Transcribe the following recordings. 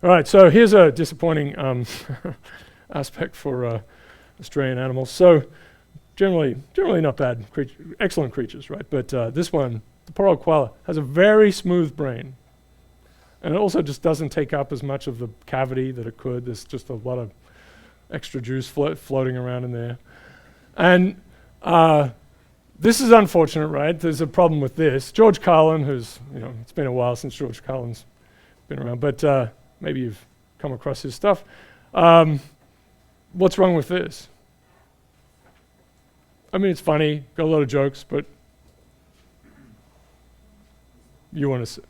All right, so here's a disappointing aspect for Australian animals. So generally not bad, excellent creatures, right? But this one, the poor old koala, has a very smooth brain. And it also just doesn't take up as much of the cavity that it could. There's just a lot of extra juice floating around in there. And this is unfortunate, right? There's a problem with this. George Carlin, who's, it's been a while since George Carlin's been around, but maybe you've come across his stuff. What's wrong with this? I mean, it's funny, got a lot of jokes, but you want to see.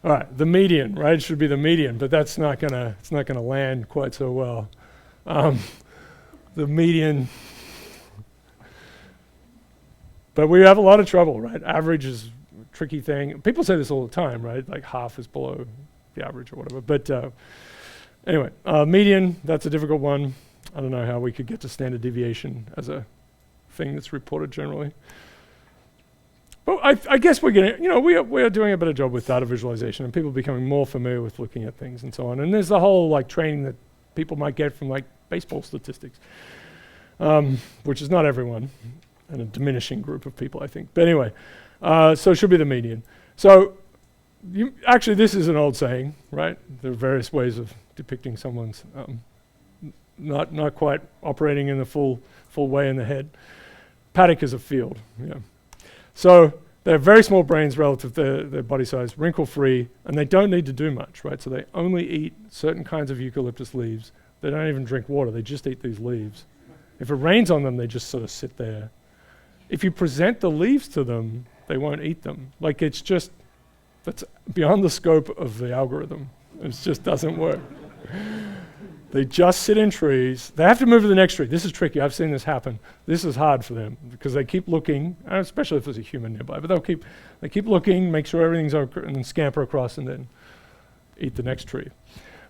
All right, the median, right? It should be the median, but it's not gonna land quite so well. The median, but we have a lot of trouble, right? Average is a tricky thing. People say this all the time, right? Like half is below the average or whatever. But anyway, median, that's a difficult one. I don't know how we could get to standard deviation as a thing that's reported generally. But I guess we're getting, we are doing a better job with data visualization and people becoming more familiar with looking at things and so on. And there's the whole like training that people might get from like baseball statistics, which is not everyone, and a diminishing group of people, I think. But anyway, so it should be the median. So actually, this is an old saying, right? There are various ways of depicting someone's not quite operating in the full way in the head. Paddock is a field, yeah. So they have very small brains relative to their body size, wrinkle-free, and they don't need to do much, right? So they only eat certain kinds of eucalyptus leaves. They don't even drink water. They just eat these leaves. If it rains on them, they just sort of sit there. If you present the leaves to them, they won't eat them. Like it's just, that's beyond the scope of the algorithm. It just doesn't work. They just sit in trees. They have to move to the next tree. This is tricky. I've seen this happen. This is hard for them because they keep looking, especially if there's a human nearby, but they keep looking, make sure everything's okay, and then scamper across and then eat the next tree.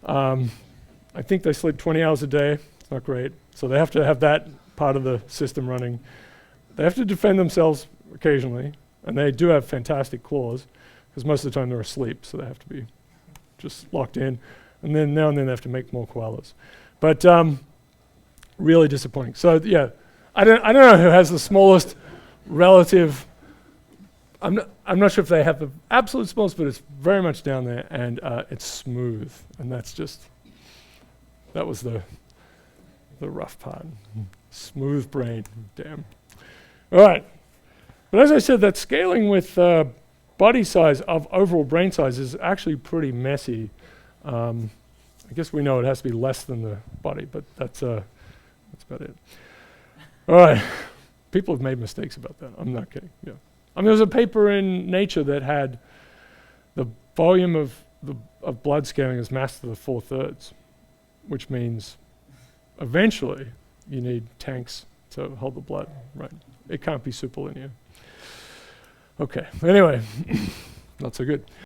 I think they sleep 20 hours a day. It's not great. So they have to have that part of the system running. They have to defend themselves occasionally, and they do have fantastic claws because most of the time they're asleep, so they have to be just locked in. And then now and then they have to make more koalas. But really disappointing. So yeah, I don't know who has the smallest relative. I'm not sure if they have the absolute smallest, but it's very much down there, and it's smooth. And that was the rough part. Smooth brain, damn. All right. But as I said, that scaling with body size of overall brain size is actually pretty messy. I guess we know it has to be less than the body, but that's about it. All right. People have made mistakes about that. I'm not kidding. Yeah. I mean, there was a paper in Nature that had the volume of blood scaling as mass to the 4/3, which means eventually you need tanks to hold the blood, right? It can't be super linear. Okay. Anyway, not so good.